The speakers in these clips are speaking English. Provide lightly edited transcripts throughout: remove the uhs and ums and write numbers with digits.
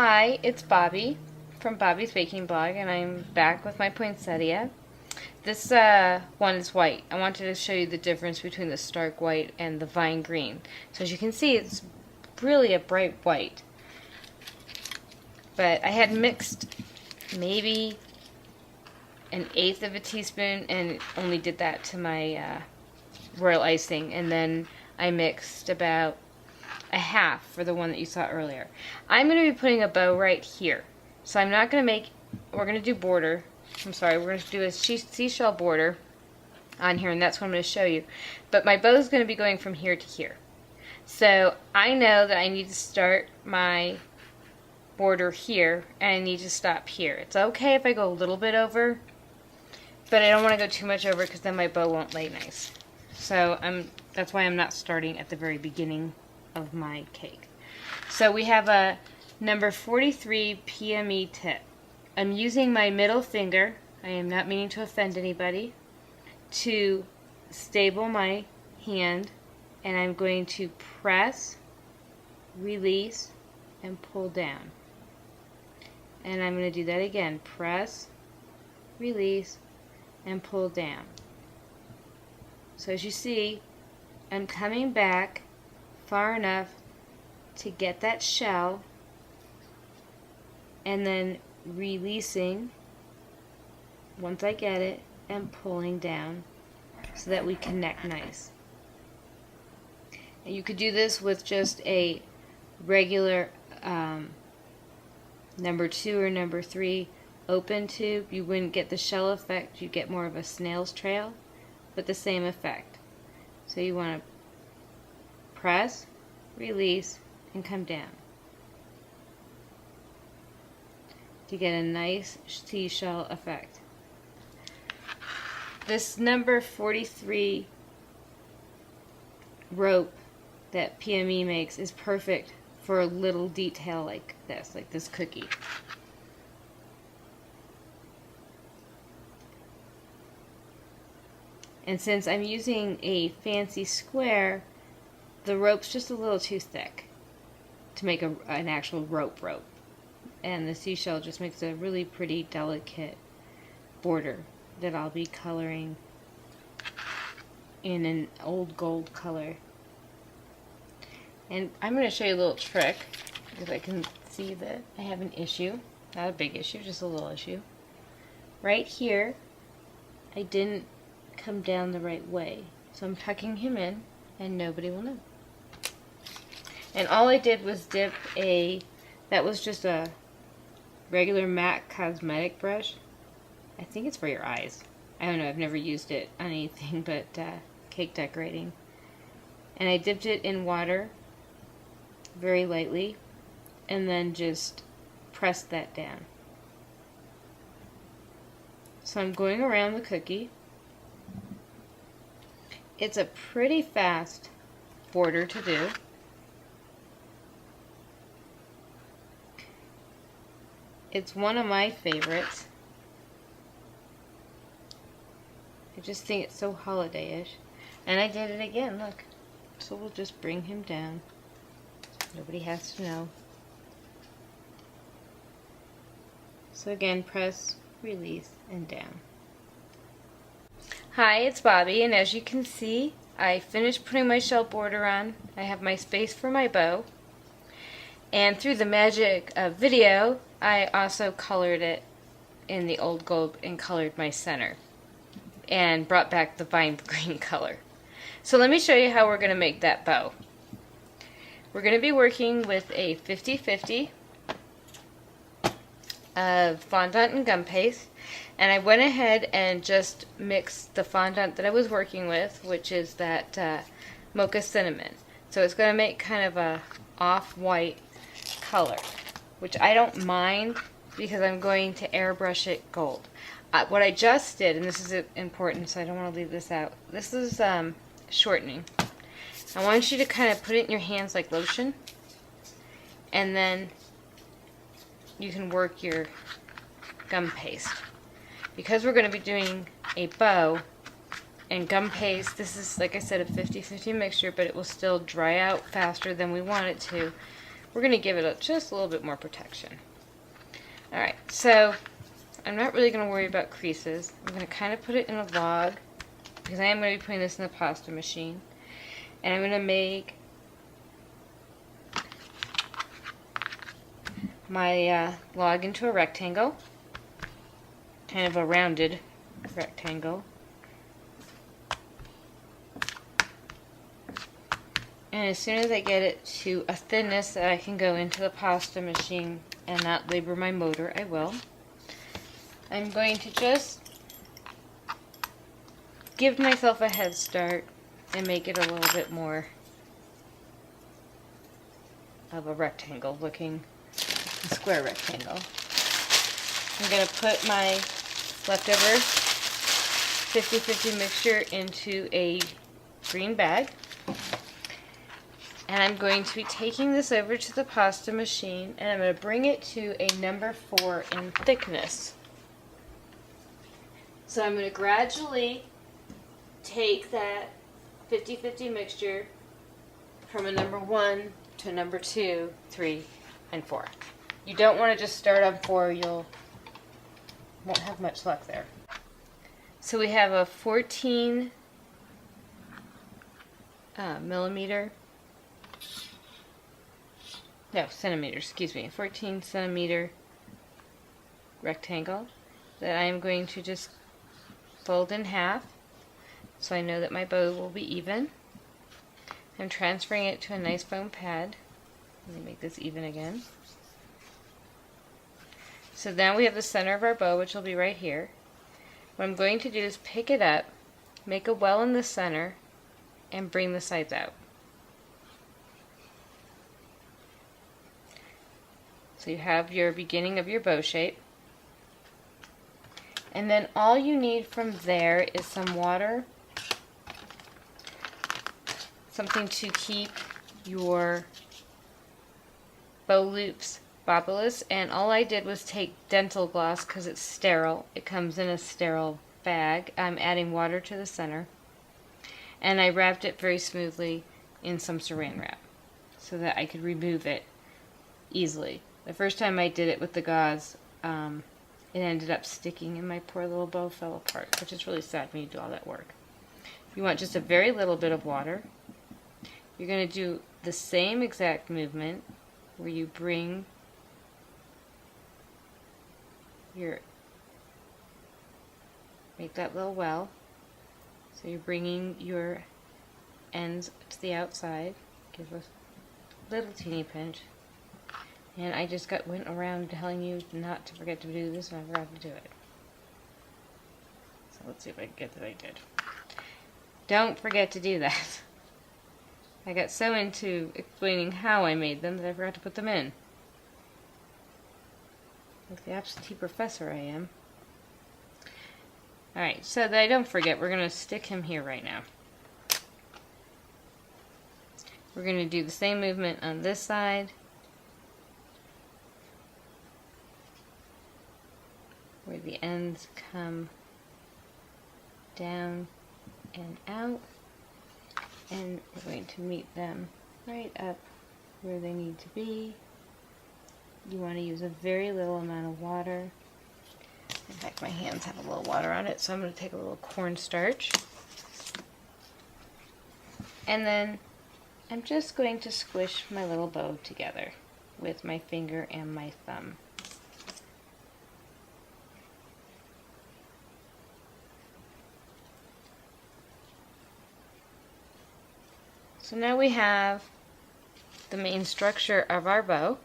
Hi, it's Bobbie from Bobbie's Baking Blog, and I'm back with my poinsettia. This one is white. I wanted to show you the difference between the stark white and the vine green. So as you can see, it's really a bright white. But I had mixed maybe 1/8 of a teaspoon and only did that to my royal icing, and then I mixed about 1/2 for the one that you saw earlier. I'm going to be putting a bow right here. So I'm not going to make, we're going to do border. I'm sorry, we're going to do a seashell border on here, and that's what I'm going to show you. But my bow is going to be going from here to here. So I know that I need to start my border here, and I need to stop here. It's okay if I go a little bit over, but I don't want to go too much over because then my bow won't lay nice. So that's why I'm not starting at the very beginning of my cake. So we have a number 43 PME tip. I'm using my middle finger, I am not meaning to offend anybody, to stable my hand, and I'm going to press, release, and pull down. And I'm going to do that again. Press, release, and pull down. So as you see, I'm coming back far enough to get that shell, and then releasing once I get it and pulling down so that we connect nice. And you could do this with just a regular number 2 or number 3 open tube. You wouldn't get the shell effect, you'd get more of a snail's trail, but the same effect. So you want to press, release, and come down to get a nice seashell effect. This number 43 rope that PME makes is perfect for a little detail like this cookie. And since I'm using a fancy square, the rope's just a little too thick to make an actual rope. And the seashell just makes a really pretty delicate border that I'll be coloring in an old gold color. And I'm going to show you a little trick, because I can see that I have an issue. Not a big issue, just a little issue. Right here, I didn't come down the right way. So I'm tucking him in, and nobody will know. And all I did was dip that was just a regular MAC cosmetic brush. I think it's for your eyes. I don't know, I've never used it on anything but cake decorating. And I dipped it in water very lightly, and then just pressed that down. So I'm going around the cookie. It's a pretty fast border to do. It's one of my favorites. I just think it's so holiday-ish. And I did it again, look. So we'll just bring him down. Nobody has to know. So again, press, release, and down. Hi, it's Bobbie, and as you can see, I finished putting my shell border on. I have my space for my bow. And through the magic of video, I also colored it in the old gold and colored my center and brought back the vine green color. So let me show you how we're going to make that bow. We're going to be working with a 50-50 of fondant and gum paste, and I went ahead and just mixed the fondant that I was working with, which is that mocha cinnamon. So it's going to make kind of a off-white color, which I don't mind because I'm going to airbrush it gold. What I just did, and this is important, so I don't want to leave this out, this is shortening. I want you to kind of put it in your hands like lotion, and then you can work your gum paste. Because we're going to be doing a bow and gum paste, this is, like I said, a 50-50 mixture, but it will still dry out faster than we want it to we're going to give it just a little bit more protection. Alright, so I'm not really going to worry about creases. I'm going to kind of put it in a log, because I am going to be putting this in the pasta machine. And I'm going to make my log into a rectangle, kind of a rounded rectangle. And as soon as I get it to a thinness that I can go into the pasta machine and not labor my motor, I will. I'm going to just give myself a head start and make it a little bit more of a rectangle looking, a square rectangle. I'm going to put my leftover 50-50 mixture into a green bag. And I'm going to be taking this over to the pasta machine, and I'm going to bring it to a number 4 in thickness. So I'm going to gradually take that 50-50 mixture from a number 1 to a number 2, 3, and 4. You don't want to just start on 4, you won't have much luck there. So we have a 14 centimeters, excuse me, 14 centimeter rectangle that I'm going to just fold in half so I know that my bow will be even. I'm transferring it to a nice foam pad. Let me make this even again. So now we have the center of our bow, which will be right here. What I'm going to do is pick it up, make a well in the center, and bring the sides out. So you have your beginning of your bow shape. And then all you need from there is some water, something to keep your bow loops bobbleless, and all I did was take dental gloss because it's sterile. It comes in a sterile bag. I'm adding water to the center, and I wrapped it very smoothly in some saran wrap so that I could remove it easily. The first time I did it with the gauze, it ended up sticking and my poor little bow fell apart, which is really sad when you do all that work. You want just a very little bit of water. You're going to do the same exact movement where you bring make that little well. So you're bringing your ends to the outside. Give a little teeny pinch. And I just went around telling you not to forget to do this, and I forgot to do it. So let's see if I can get that I did. Don't forget to do that. I got so into explaining how I made them that I forgot to put them in. Like the absentee professor I am. Alright, so that I don't forget, we're going to stick him here right now. We're going to do the same movement on this side, where the ends come down and out, and we're going to meet them right up where they need to be. You want to use a very little amount of water. In fact, my hands have a little water on it, so I'm going to take a little cornstarch. And then I'm just going to squish my little bow together with my finger and my thumb. So now we have the main structure of our bow.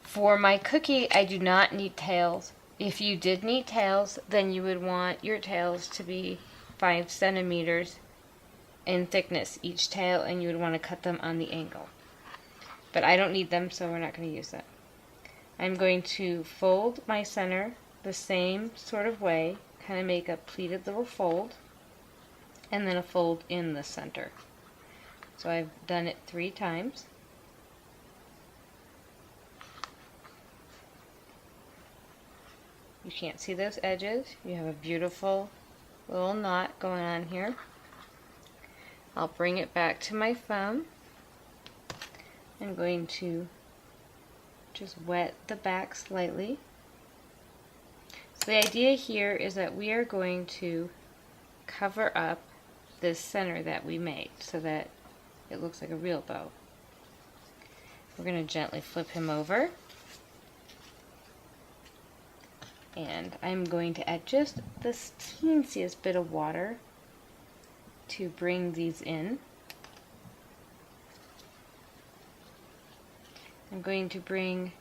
For my cookie, I do not need tails. If you did need tails, then you would want your tails to be 5 centimeters in thickness each tail, and you would want to cut them on the angle. But I don't need them, so we're not going to use that. I'm going to fold my center the same sort of way, kind of make a pleated little fold, and then a fold in the center. So I've done it 3 times. You can't see those edges. You have a beautiful little knot going on here. I'll bring it back to my foam, I'm going to just wet the back slightly. So the idea here is that we are going to cover up this center that we made so that it looks like a real bow. We're going to gently flip him over, and I'm going to add just this teensiest bit of water to bring these in. I'm going to bring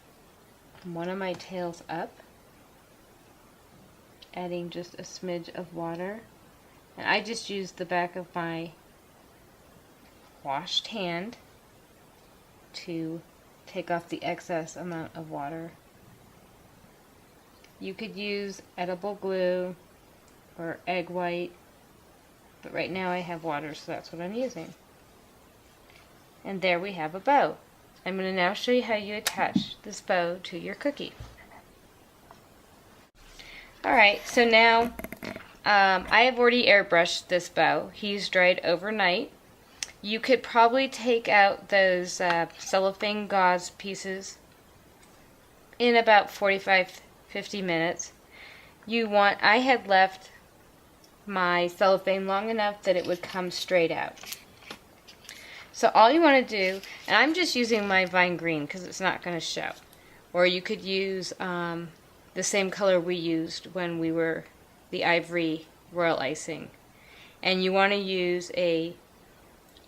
one of my tails up, adding just a smidge of water. And I just used the back of my washed hand to take off the excess amount of water. You could use edible glue or egg white, but right now I have water, so that's what I'm using. And there we have a bow. I'm going to now show you how you attach this bow to your cookie. Alright, so now I have already airbrushed this bow. He's dried overnight. You could probably take out those cellophane gauze pieces in about 45-50 minutes. I had left my cellophane long enough that it would come straight out. So all you want to do, and I'm just using my vine green because it's not going to show, or you could use the same color we used when we were the ivory royal icing, and you want to use a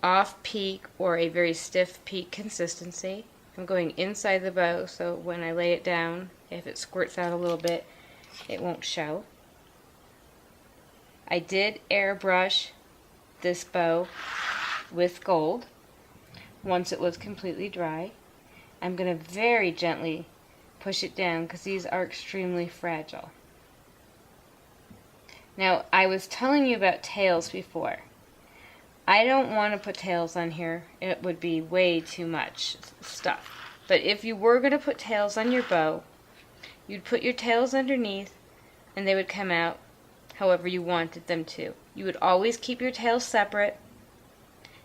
off peak or a very stiff peak consistency. I'm going inside the bow so when I lay it down, if it squirts out a little bit, it won't show. I did airbrush this bow with gold once it was completely dry. I'm going to very gently push it down because these are extremely fragile. Now, I was telling you about tails before. I don't want to put tails on here. It would be way too much stuff. But if you were going to put tails on your bow, you'd put your tails underneath and they would come out however you wanted them to. You would always keep your tails separate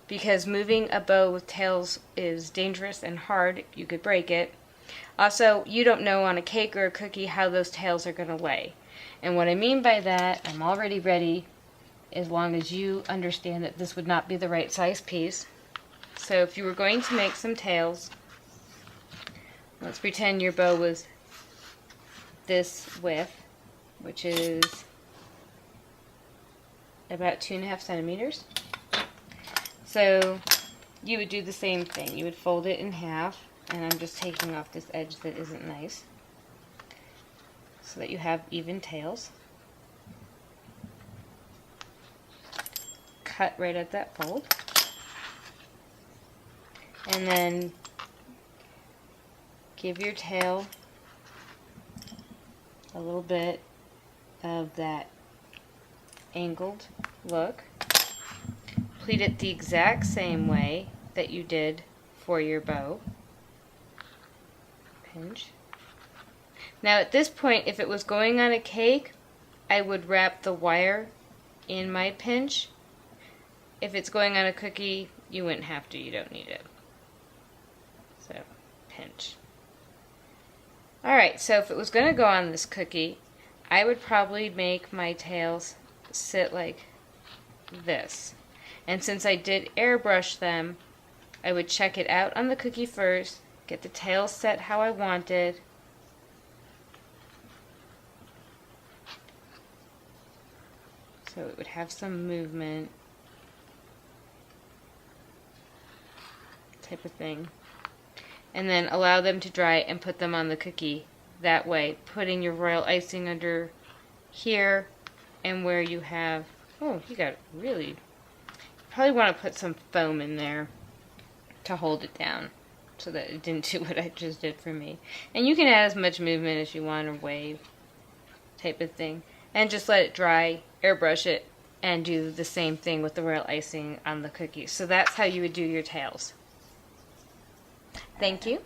because moving a bow with tails is dangerous and hard. You could break it. Also, you don't know on a cake or a cookie how those tails are going to lay. And what I mean by that, I'm already ready, as long as you understand that this would not be the right size piece. So if you were going to make some tails, let's pretend your bow was this width, which is about 2.5 centimeters. So you would do the same thing. You would fold it in half, and I'm just taking off this edge that isn't nice so that you have even tails. Cut right at that fold, and then give your tail a little bit of that angled look. Pleat it the exact same way that you did for your bow. Pinch. Now at this point, if it was going on a cake, I would wrap the wire in my pinch. If it's going on a cookie, you wouldn't have to. You don't need it. So, pinch. Alright, so if it was going to go on this cookie, I would probably make my tails sit like this. And since I did airbrush them, I would check it out on the cookie first, get the tails set how I wanted, so it would have some movement, type of thing, and then allow them to dry and put them on the cookie that way, putting your royal icing under here and where you have, oh, you got really, you probably want to put some foam in there to hold it down so that it didn't do what I just did for me. And you can add as much movement as you want, or wave type of thing, and just let it dry, airbrush it, and do the same thing with the royal icing on the cookies. So that's how you would do your tails. Thank you.